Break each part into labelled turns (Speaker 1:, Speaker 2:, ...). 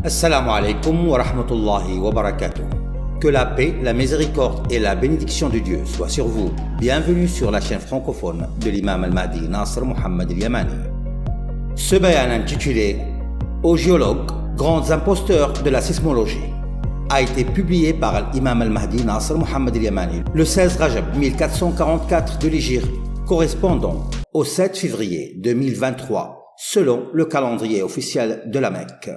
Speaker 1: Assalamu alaikum wa rahmatullahi wa barakatuh. Que la paix, la miséricorde et la bénédiction de Dieu soient sur vous. Bienvenue sur la chaîne francophone de l'imam al-Mahdi Nasr Mohammed al-Yamani. Ce bayan intitulé « Aux géologues, grands imposteurs de la sismologie » a été publié par l'imam al-Mahdi Nasr Mohammed al-Yamani le 16 Rajab 1444 de l'Hégire, correspondant au 7 février 2023 selon le calendrier officiel de la Mecque.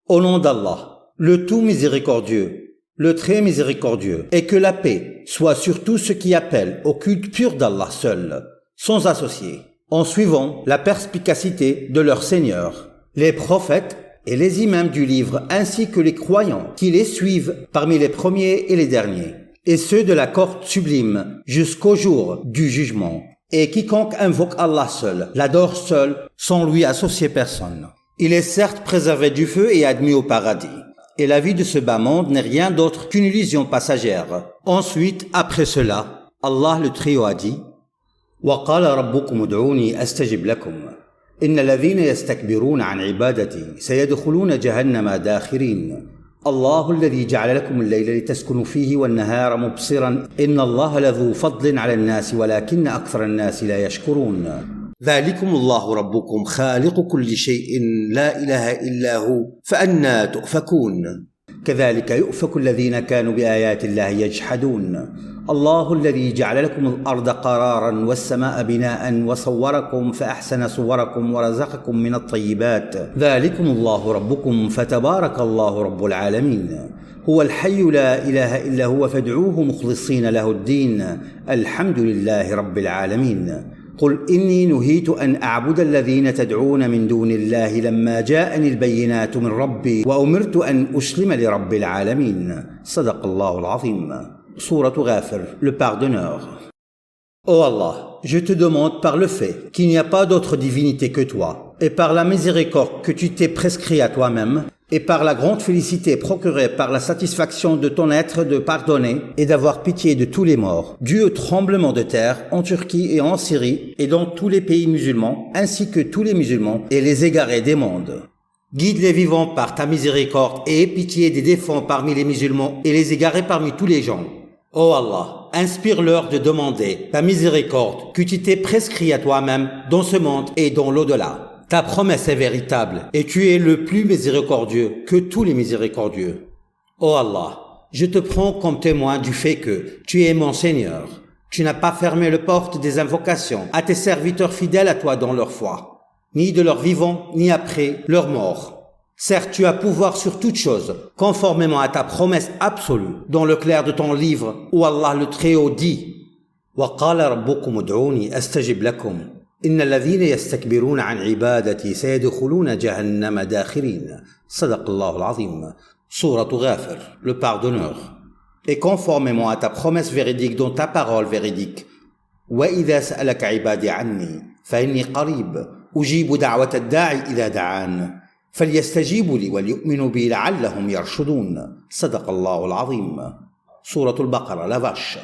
Speaker 1: Au nom d'Allah, le tout miséricordieux, le très miséricordieux, et que la paix soit sur tous ceux qui appellent au culte pur d'Allah seul, sans associés, en suivant la perspicacité de leur Seigneur, les prophètes et les imams du livre ainsi que les croyants qui les suivent parmi les premiers et les derniers, et ceux de la cohorte sublime jusqu'au jour du jugement. Et quiconque invoque Allah seul, l'adore seul, sans lui associer personne. Il est certes préservé du feu et admis au paradis. Et la vie de ce bas monde n'est rien d'autre qu'une illusion passagère. Ensuite, après cela, Allah le Très-Haut a dit وَقَالَ رَبُّكُمُ ادْعُونِي أَسْتَجِبْ لَكُمْ إِنَّ الَّذِينَ يَسْتَكْبِرُونَ عَنْ عِبَادَتِي سَيَدْخُلُونَ جَهَنَّمَ دَاخِرِينَ الله الذي جعل لكم الليل لتسكنوا فيه والنهار مبصرا إن الله لذو فضل على الناس ولكن أكثر الناس لا يشكرون ذلكم الله ربكم خالق كل شيء لا إله إلا هو فأنى تؤفكون كذلك يؤفك الذين كانوا بآيات الله يجحدون الله الذي جعل لكم الأرض قرارا والسماء بناء وصوركم فأحسن صوركم ورزقكم من الطيبات ذلكم الله ربكم فتبارك الله رب العالمين هو الحي لا إله إلا هو فادعوه مخلصين له الدين الحمد لله رب العالمين قل إني نهيت أن أعبد الذين تدعون من دون الله لما جاءني البينات من ربي وأمرت أن أسلم لرب العالمين صدق الله العظيم. Sourate Ghafir, le pardonneur. Ô Allah, je te demande par le fait qu'il n'y a pas d'autre divinité que toi, et par la miséricorde que tu t'es prescrit à toi-même, et par la grande félicité procurée par la satisfaction de ton être de pardonner et d'avoir pitié de tous les morts, dû au tremblement de terre en Turquie et en Syrie et dans tous les pays musulmans, ainsi que tous les musulmans et les égarés des mondes. Guide les vivants par ta miséricorde et aie pitié des défunts parmi les musulmans et les égarés parmi tous les gens. Ô Allah, inspire-leur de demander ta miséricorde que tu t'es prescrit à toi-même dans ce monde et dans l'au-delà. Ta promesse est véritable et tu es le plus miséricordieux que tous les miséricordieux. Ô Allah, je te prends comme témoin du fait que tu es mon Seigneur. Tu n'as pas fermé les portes des invocations à tes serviteurs fidèles à toi dans leur foi, ni de leur vivant, ni après leur mort. Certes, tu as pouvoir sur toutes choses, conformément à ta promesse absolue, dans le clair de ton livre, où Allah le Très-Haut dit وَقَالَ رَبُّكُمُ ادْعُونِي أَسْتَجِبْ لَكُمْ إِنَّ الَّذِينَ يَسْتَكْبِرُونَ عَنْ عِبَادَتِي سَيَدْخُلُونَ جَهَنَّمَ دَاخِرِينَ صدق الله العظيم. Sourate Ghafir, le pardonneur. Et conformément à ta promesse véridique dans ta parole véridique وَإِذَا سَأَلَكَ عِبَادِي عَنِّي فَإِنِّي قَرِيبٌ أُجِيبُ دَعْوَةَ الدَّاعِ إِذَا دَعَانِ فليستجيبوا لي وليؤمنوا بي لعلهم يرشدون صدق الله العظيم. Sourate al-Baqarah, la vache.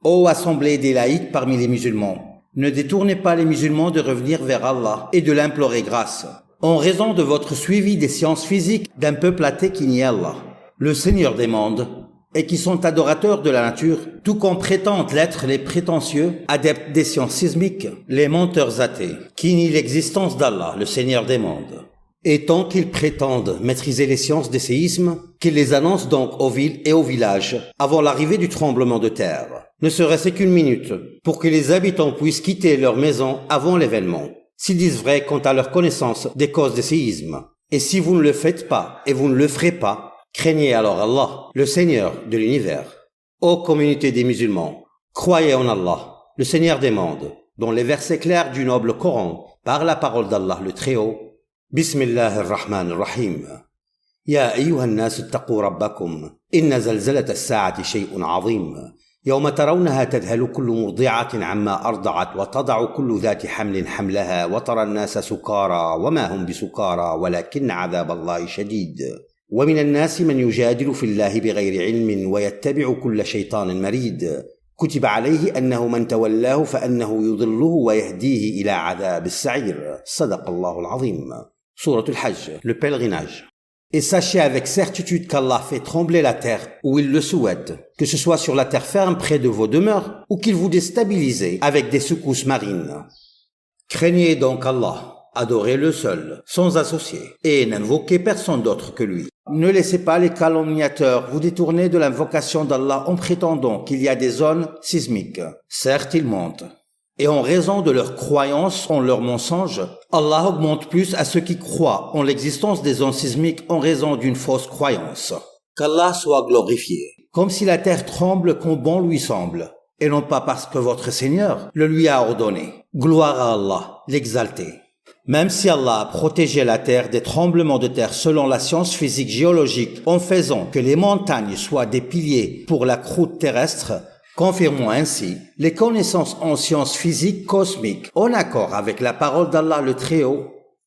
Speaker 1: Ô assemblée des laïcs parmi les musulmans, ne détournez pas les musulmans de revenir vers Allah et de l'implorer grâce, en raison de votre suivi des sciences physiques d'un peuple athée qui nie Allah, le Seigneur des mondes, et qui sont adorateurs de la nature, tout comme prétendent l'être les prétentieux, adeptes des sciences sismiques, les menteurs athées, qui nient l'existence d'Allah, le Seigneur des mondes. Et tant qu'ils prétendent maîtriser les sciences des séismes, qu'ils les annoncent donc aux villes et aux villages avant l'arrivée du tremblement de terre. Ne serait-ce qu'une minute pour que les habitants puissent quitter leur maison avant l'événement, s'ils disent vrai quant à leur connaissance des causes des séismes. Et si vous ne le faites pas et vous ne le ferez pas, craignez alors Allah, le Seigneur de l'univers. Ô communauté des musulmans, croyez en Allah, le Seigneur des mondes, dont les versets clairs du noble Coran, par la parole d'Allah le Très-Haut, بسم الله الرحمن الرحيم يا أيها الناس اتقوا ربكم إن زلزلة الساعة شيء عظيم يوم ترونها تذهل كل مرضعة عما أرضعت وتضع كل ذات حمل حملها وترى الناس سكارى وما هم بسكارى ولكن عذاب الله شديد ومن الناس من يجادل في الله بغير علم ويتبع كل شيطان مريد كتب عليه أنه من تولاه فأنه يضله ويهديه إلى عذاب السعير صدق الله العظيم. Sourate al-Hajj, le pèlerinage. Et sachez avec certitude qu'Allah fait trembler la terre où il le souhaite, que ce soit sur la terre ferme près de vos demeures ou qu'il vous déstabilise avec des secousses marines. Craignez donc Allah, adorez-le seul, sans associé, et n'invoquez personne d'autre que lui. Ne laissez pas les calomniateurs vous détourner de l'invocation d'Allah en prétendant qu'il y a des zones sismiques. Certes, ils mentent. Et en raison de leur croyance en leurs mensonges, Allah augmente plus à ceux qui croient en l'existence des zones sismiques en raison d'une fausse croyance. Qu'Allah soit glorifié, comme si la terre tremble quand bon lui semble, et non pas parce que votre Seigneur le lui a ordonné. Gloire à Allah, l'exalté. Même si Allah a protégé la terre des tremblements de terre selon la science physique géologique en faisant que les montagnes soient des piliers pour la croûte terrestre, confirmons ainsi les connaissances en sciences physiques cosmiques en accord avec la parole d'Allah le Très-Haut.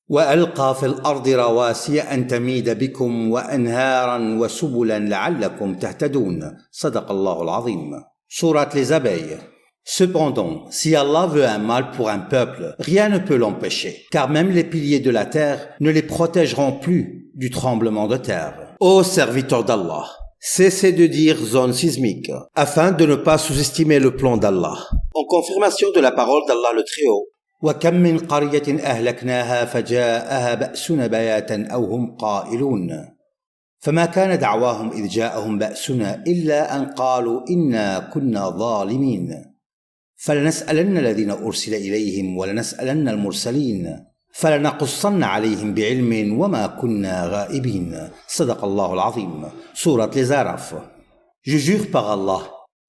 Speaker 1: وَأَلْقَى فِي الْأَرْضِ رَوَاسِيَ أَن تَمِيدَ بِكُمْ وَأَنْهَارًا وَسُبُلًا لَعَلَّكُمْ تَهْتَدُونَ صدق الله العظيم. Sourate les abeilles. Cependant, si Allah veut un mal pour un peuple, rien ne peut l'empêcher, car même les piliers de la terre ne les protégeront plus du tremblement de terre. Ô serviteurs d'Allah, cessez de dire zone sismique, afin de ne pas sous-estimer le plan d'Allah. En confirmation de la parole d'Allah le Très-Haut, وَكَمْ مِنْ قَرْيَةٍ أَهْلَكْنَاهَا فَجَاءَهَا بَأْسُنَا بَيَاتًا أَوْ هُمْ قَائِلُونَ فما كان دعواهم إذ جاءهم بأسنا إلا أن قالوا إنا كنا ظالمين فلنسألن الذين أرسل إليهم ولنسألن المرسلين فلنقصن عليهم بعلم وما كنا غائبين صدق الله العظيم. Sourate les Araf. Je jure par Allah,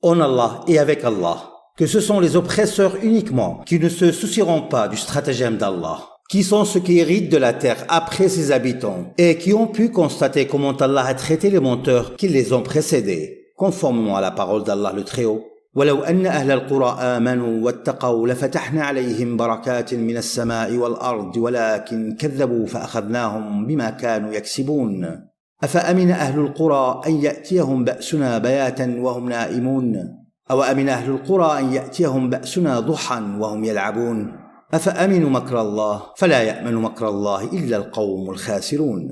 Speaker 1: en Allah et avec Allah, que ce sont les oppresseurs uniquement qui ne se soucieront pas du stratagème d'Allah, qui sont ceux qui héritent de la terre après ses habitants et qui ont pu constater comment Allah a traité les menteurs qui les ont précédés, conformément à la parole d'Allah le Très-Haut. ولو أن أهل القرى آمنوا واتقوا لفتحنا عليهم بركات من السماء والأرض ولكن كذبوا فأخذناهم بما كانوا يكسبون أفأمن أهل القرى أن يأتيهم بأسنا بياتا وهم نائمون أو أمن أهل القرى أن يأتيهم بأسنا ضحى وهم يلعبون أفأمنوا مكر الله فلا يأمن مكر الله إلا القوم الخاسرون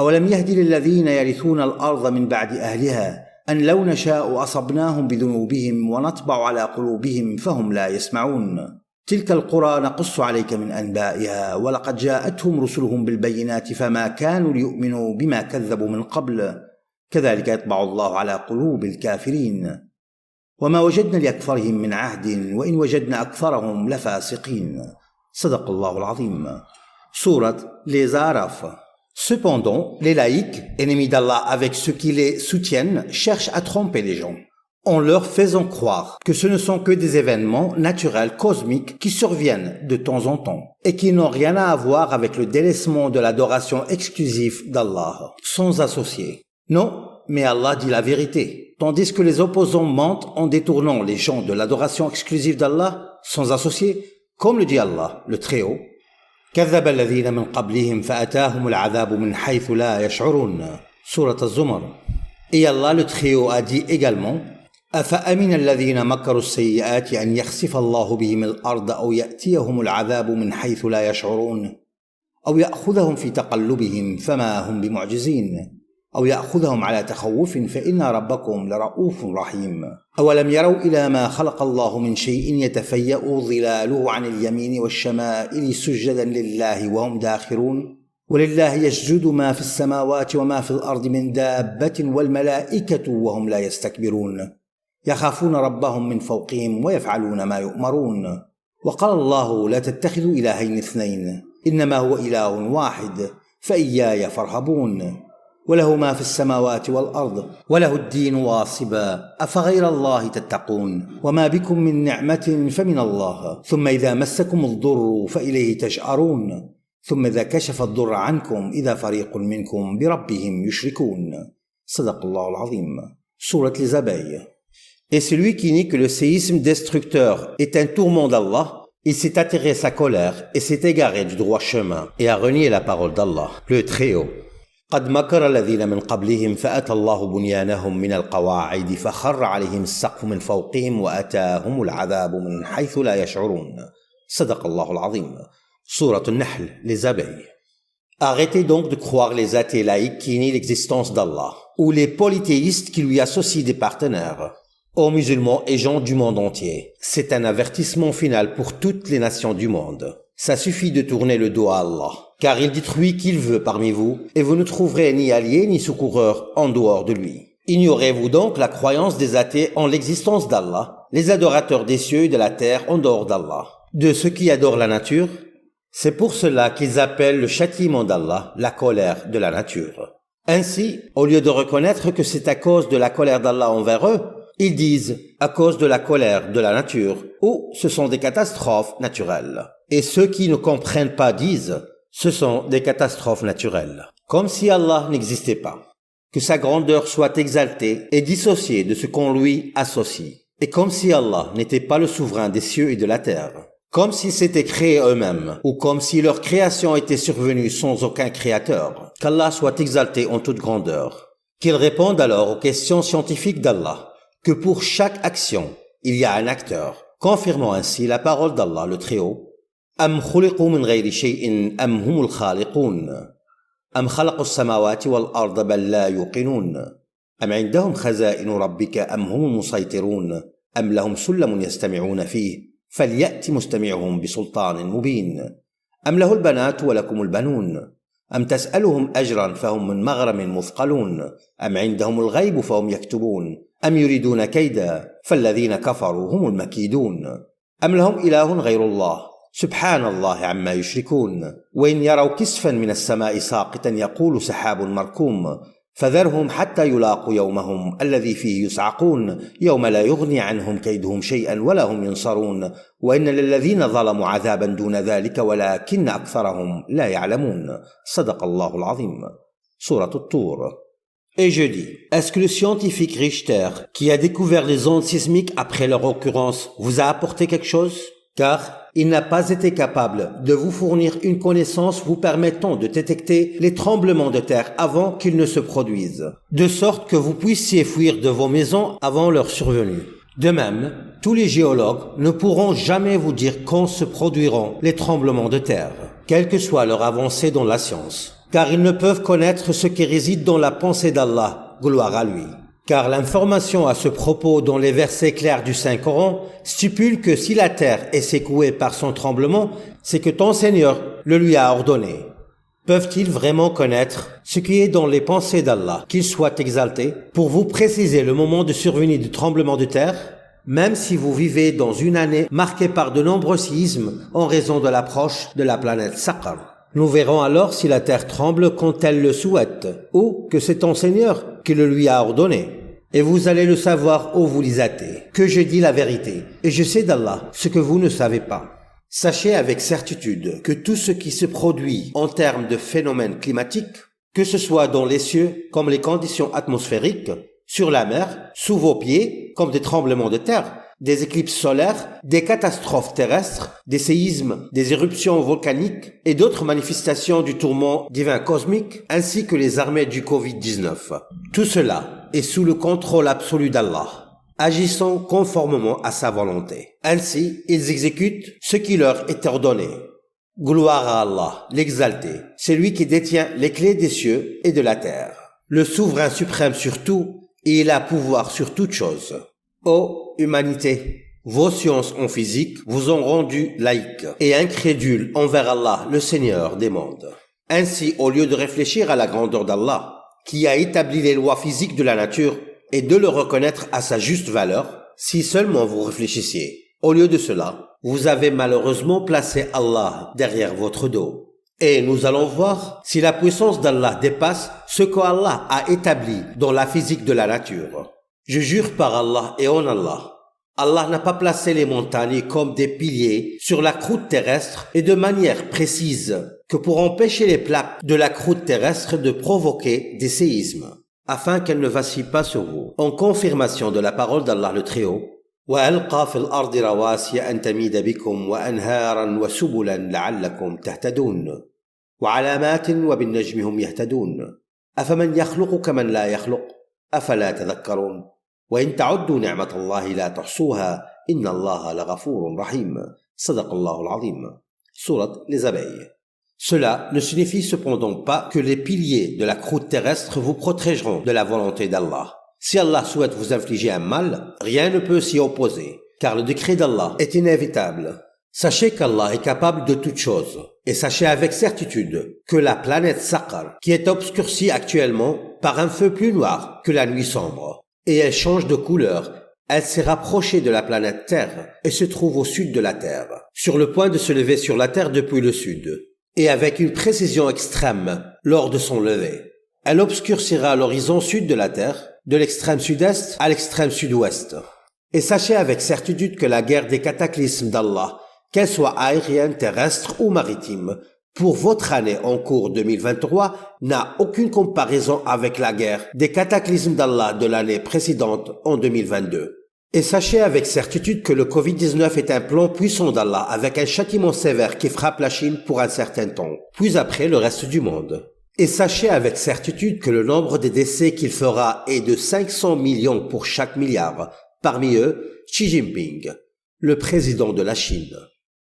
Speaker 1: أولم يهد للذين يرثون الأرض من بعد أهلها أن لو نشاء أصبناهم بذنوبهم ونطبع على قلوبهم فهم لا يسمعون تلك القرى نقص عليك من أنبائها ولقد جاءتهم رسلهم بالبينات فما كانوا ليؤمنوا بما كذبوا من قبل كذلك يطبع الله على قلوب الكافرين وما وجدنا لأكثرهم من عهد وإن وجدنا أكثرهم لفاسقين صدق الله العظيم. Sourate les Araf. Cependant, les laïcs, ennemis d'Allah avec ceux qui les soutiennent, cherchent à tromper les gens, en leur faisant croire que ce ne sont que des événements naturels cosmiques qui surviennent de temps en temps, et qui n'ont rien à voir avec le délaissement de l'adoration exclusive d'Allah, sans associé. Non, mais Allah dit la vérité, tandis que les opposants mentent en détournant les gens de l'adoration exclusive d'Allah, sans associé, comme le dit Allah, le Très-Haut. كذب الذين من قبلهم فأتاهم العذاب من حيث لا يشعرون Sourate Az-Zumar. Et Allah le Très-Haut a dit également أفأمن الذين مكروا السيئات أن يخسف الله بهم الأرض أو يأتيهم العذاب من حيث لا يشعرون أو يأخذهم في تقلبهم فما هم بمعجزين أو يأخذهم على تخوف فإن ربكم لرؤوف رحيم أولم يروا إلى ما خلق الله من شيء يتفيأ ظلاله عن اليمين والشمائل سجدا لله وهم داخرون ولله يسجد ما في السماوات وما في الأرض من دابة والملائكة وهم لا يستكبرون يخافون ربهم من فوقهم ويفعلون ما يؤمرون وقال الله لا تتخذوا إلهين اثنين إنما هو إله واحد فإياي فارهبون وله ما في السماوات والأرض وله الدين واصبا أفغير الله تتقون وما بكم من نعمة فمن الله ثم إذا مسكم الضر فإليه تجأرون ثم إذا كشف الضر عنكم إذا فريق منكم بربهم يشركون صدق الله العظيم. Sourate les abeilles. Et celui qui nie que le séisme destructeur est un tourment d'Allah, il s'est attiré sa colère et s'est égaré du droit chemin et a renié la parole d'Allah, le Très-Haut. قد مكر الذين من قبلهم فأتى الله بنيانهم من القواعد فخر عليهم السقف من فوقهم وأتاهم العذاب من حيث لا يشعرون صدق الله العظيم. Sourate An-Nahl, les abeilles. Arrêtez donc de croire les athées laïcs qui nient l'existence d'Allah, ou les polythéistes qui lui associent des partenaires. Ô musulmans et gens du monde entier, c'est un avertissement final pour toutes les nations du monde. Ça suffit de tourner le dos à Allah, car il détruit qui il veut parmi vous, et vous ne trouverez ni alliés ni secoureurs en dehors de lui. Ignorez-vous donc la croyance des athées en l'existence d'Allah, les adorateurs des cieux et de la terre en dehors d'Allah, de ceux qui adorent la nature? C'est pour cela qu'ils appellent le châtiment d'Allah la colère de la nature. Ainsi, au lieu de reconnaître que c'est à cause de la colère d'Allah envers eux, ils disent à cause de la colère de la nature ou ce sont des catastrophes naturelles. Et ceux qui ne comprennent pas disent ce sont des catastrophes naturelles, comme si Allah n'existait pas. Que sa grandeur soit exaltée et dissociée de ce qu'on lui associe. Et comme si Allah n'était pas le souverain des cieux et de la terre. Comme s'ils s'étaient créés eux-mêmes, ou comme si leur création était survenue sans aucun créateur. Qu'Allah soit exalté en toute grandeur. Qu'ils répondent alors aux questions scientifiques d'Allah, que pour chaque action, il y a un acteur, confirmant ainsi la parole d'Allah le Très-Haut. Am khuliqu min ghayri shay'in am humul khaliqun. Am khalaqu as-samawati wal arda bal la yuqinun. Am 'indahum khaza'inu rabbika am humul musaytirun. Am lahum sullamun yastami'una fihi. فليأت مستمعهم بسلطان مبين أم له البنات ولكم البنون أم تسألهم أجرا فهم من مغرم مثقلون أم عندهم الغيب فهم يكتبون أم يريدون كيدا فالذين كفروا هم المكيدون أم لهم إله غير الله سبحان الله عما يشركون وإن يروا كسفا من السماء ساقطا يقول سحاب مركوم فذرهم حتى يلاقوا يومهم الذي فيه يصعقون يوم لا يغني عنهم كيدهم شيئا ولا هم ينصرون وإن للذين ظلموا عذابا دون ذلك ولكن أكثرهم لا يعلمون صدق الله العظيم. Sourate At-Tur. Et je dis, est-ce que le scientifique Richter, qui a découvert les ondes sismiques après leur occurrence, vous a apporté quelque chose? Car il n'a pas été capable de vous fournir une connaissance vous permettant de détecter les tremblements de terre avant qu'ils ne se produisent, de sorte que vous puissiez fuir de vos maisons avant leur survenue. De même, tous les géologues ne pourront jamais vous dire quand se produiront les tremblements de terre, quelle que soit leur avancée dans la science, car ils ne peuvent connaître ce qui réside dans la pensée d'Allah, gloire à lui. Car l'information à ce propos dans les versets clairs du Saint-Coran stipule que si la terre est secouée par son tremblement, c'est que ton Seigneur le lui a ordonné. Peuvent-ils vraiment connaître ce qui est dans les pensées d'Allah, qu'il soit exalté, pour vous préciser le moment de survenue du tremblement de terre? Même si vous vivez dans une année marquée par de nombreux séismes en raison de l'approche de la planète Saqar. Nous verrons alors si la terre tremble quand elle le souhaite, ou que c'est ton Seigneur qui le lui a ordonné. Et vous allez le savoir, ô vous les athées, que je dis la vérité, et je sais d'Allah ce que vous ne savez pas. Sachez avec certitude que tout ce qui se produit en termes de phénomènes climatiques, que ce soit dans les cieux comme les conditions atmosphériques, sur la mer, sous vos pieds, comme des tremblements de terre, des éclipses solaires, des catastrophes terrestres, des séismes, des éruptions volcaniques et d'autres manifestations du tourment divin cosmique, ainsi que les armées du Covid-19. Tout cela est sous le contrôle absolu d'Allah, agissant conformément à sa volonté. Ainsi, ils exécutent ce qui leur est ordonné. Gloire à Allah, l'exalté, c'est lui qui détient les clés des cieux et de la terre, le souverain suprême sur tout, et il a pouvoir sur toute chose. Ô humanité, vos sciences en physique vous ont rendu laïcs et incrédules envers Allah, le Seigneur des mondes. Ainsi, au lieu de réfléchir à la grandeur d'Allah, qui a établi les lois physiques de la nature, et de le reconnaître à sa juste valeur, si seulement vous réfléchissiez. Au lieu de cela, vous avez malheureusement placé Allah derrière votre dos. Et nous allons voir si la puissance d'Allah dépasse ce qu'Allah a établi dans la physique de la nature. Je jure par Allah et en Allah, Allah n'a pas placé les montagnes comme des piliers sur la croûte terrestre et de manière précise que pour empêcher les plaques de la croûte terrestre de provoquer des séismes, afin qu'elles ne vacillent pas sur vous. En confirmation de la parole d'Allah le Très-Haut, وَأَلْقَى فِي الْأَرْضِ رَوَاسِيَ أَن تَمِيدَ بِكُمْ وَأَنْهَارًا وَسُبُلًا لَعَلَّكُمْ تَهْتَدُونَ وَعَلَامَاتٍ وَبِالنَّجْمِ هُمْ يَهْتَدُونَ أَفَمَنْ يَخْلُقُ كَمَنْ لَا يَخْلُقُ أَفَلَا تَذَكَّرُونَ وَإِن تَعُدُّوا نِعْمَةَ اللَّهِ لَا تُحْصُوهَا إِنَّ اللَّهَ لَغَفُورٌ رَحِيمٌ صدق الله العظيم. Sourate les abeilles. Cela ne signifie cependant pas que les piliers de la croûte terrestre vous protégeront de la volonté d'Allah. Si Allah souhaite vous infliger un mal, rien ne peut s'y opposer, car le décret d'Allah est inévitable. Sachez qu'Allah est capable de toutes choses, et sachez avec certitude que la planète Saqar, qui est obscurcie actuellement par un feu plus noir que la nuit sombre, et elle change de couleur, elle s'est rapprochée de la planète Terre et se trouve au sud de la Terre, sur le point de se lever sur la Terre depuis le sud, et avec une précision extrême lors de son lever. Elle obscurcira l'horizon sud de la Terre, de l'extrême sud-est à l'extrême sud-ouest. Et sachez avec certitude que la guerre des cataclysmes d'Allah, qu'elle soit aérienne, terrestre ou maritime, pour votre année en cours 2023, n'a aucune comparaison avec la guerre des cataclysmes d'Allah de l'année précédente en 2022. Et sachez avec certitude que le Covid-19 est un plan puissant d'Allah avec un châtiment sévère qui frappe la Chine pour un certain temps, puis après le reste du monde. Et sachez avec certitude que le nombre des décès qu'il fera est de 500 millions pour chaque milliard, parmi eux Xi Jinping, le président de la Chine.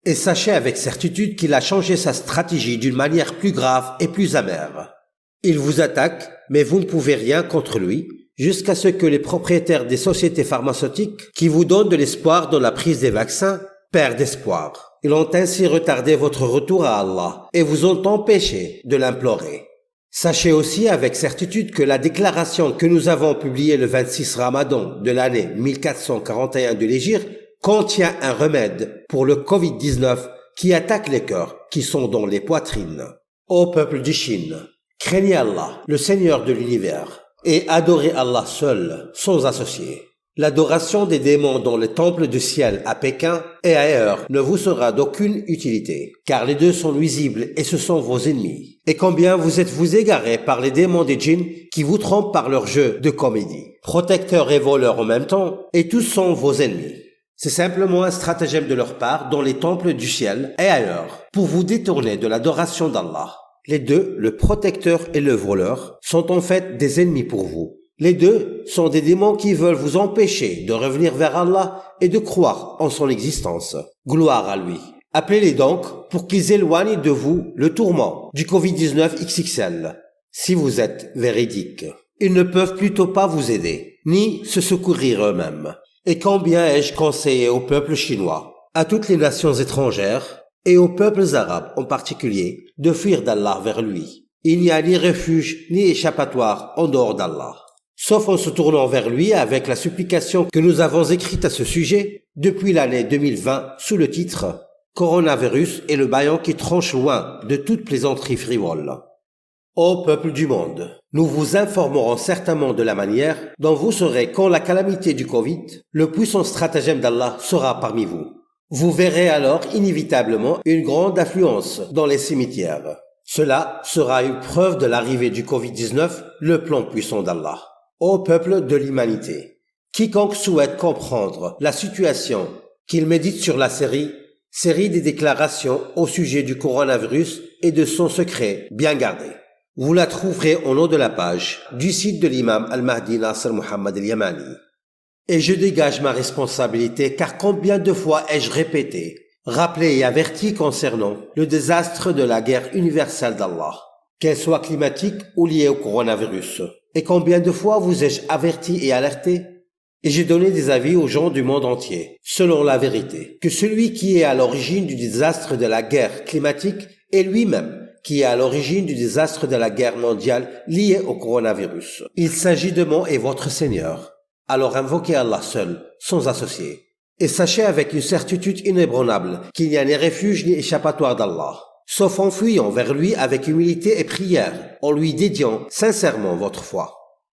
Speaker 1: Et sachez avec certitude qu'il a changé sa stratégie d'une manière plus grave et plus amère. Il vous attaque, mais vous ne pouvez rien contre lui, jusqu'à ce que les propriétaires des sociétés pharmaceutiques qui vous donnent de l'espoir dans la prise des vaccins perdent espoir. Ils ont ainsi retardé votre retour à Allah et vous ont empêché de l'implorer. Sachez aussi avec certitude que la déclaration que nous avons publiée le 26 Ramadan de l'année 1441 de l'Hégire contient un remède pour le Covid-19 qui attaque les cœurs qui sont dans les poitrines. Ô peuple de Chine, craignez Allah, le Seigneur de l'univers, et adorez Allah seul, sans associé. L'adoration des démons dans les temples du ciel à Pékin et ailleurs ne vous sera d'aucune utilité, car les deux sont nuisibles et ce sont vos ennemis. Et combien vous êtes-vous égarés par les démons des djinns qui vous trompent par leur jeu de comédie, protecteurs et voleurs en même temps, et tous sont vos ennemis. C'est simplement un stratagème de leur part dans les temples du ciel et ailleurs, pour vous détourner de l'adoration d'Allah. Les deux, le protecteur et le voleur, sont en fait des ennemis pour vous. Les deux sont des démons qui veulent vous empêcher de revenir vers Allah et de croire en son existence. Gloire à lui. Appelez-les donc pour qu'ils éloignent de vous le tourment du Covid-19 XXL, si vous êtes véridique. Ils ne peuvent plutôt pas vous aider, ni se secourir eux-mêmes. Et combien ai-je conseillé au peuple chinois, à toutes les nations étrangères, et aux peuples arabes en particulier, de fuir d'Allah vers lui. Il n'y a ni refuge ni échappatoire en dehors d'Allah, sauf en se tournant vers lui avec la supplication que nous avons écrite à ce sujet depuis l'année 2020 sous le titre « Coronavirus et le bâillon qui tranche loin de toute plaisanterie frivole ». Ô peuple du monde, nous vous informerons certainement de la manière dont vous saurez quand la calamité du Covid, le puissant stratagème d'Allah sera parmi vous. Vous verrez alors inévitablement une grande affluence dans les cimetières. Cela sera une preuve de l'arrivée du Covid-19, le plan puissant d'Allah. Ô peuple de l'humanité, quiconque souhaite comprendre la situation, qu'il médite sur la série des déclarations au sujet du coronavirus et de son secret bien gardé. Vous la trouverez au nom de la page du site de l'imam Al-Mahdi Nasr Muhammad Al-Yamani. Et je dégage ma responsabilité car combien de fois ai-je répété, rappelé et averti concernant le désastre de la guerre universelle d'Allah, qu'elle soit climatique ou liée au coronavirus. Et combien de fois vous ai-je averti et alerté? Et j'ai donné des avis aux gens du monde entier, selon la vérité, que celui qui est à l'origine du désastre de la guerre climatique est lui-même qui est à l'origine du désastre de la guerre mondiale liée au coronavirus. Il s'agit de mon et votre Seigneur. Alors invoquez Allah seul, sans associé. Et sachez avec une certitude inébranlable qu'il n'y a ni refuge ni échappatoire d'Allah, sauf en fuyant vers lui avec humilité et prière, en lui dédiant sincèrement votre foi.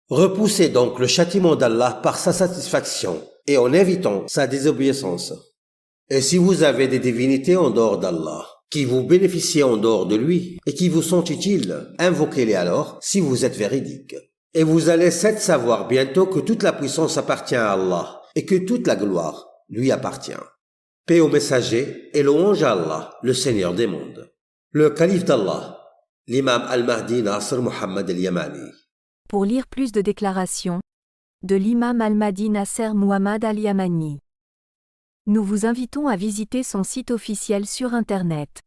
Speaker 1: Repoussez donc le châtiment d'Allah par sa satisfaction et en évitant sa désobéissance. Et si vous avez des divinités en dehors d'Allah, qui vous bénéficient en dehors de lui et qui vous sont utiles, invoquez-les alors si vous êtes véridique. Et vous allez certes savoir bientôt que toute la puissance appartient à Allah et que toute la gloire lui appartient. Paix au messager et louange à Allah, le Seigneur des mondes. Le calife d'Allah, l'imam Al-Mahdi Nasr Muhammad Al-Yamani.
Speaker 2: Pour lire plus de déclarations de l'imam Al-Mahdi Nasr Muhammad Al-Yamani, nous vous invitons à visiter son site officiel sur Internet.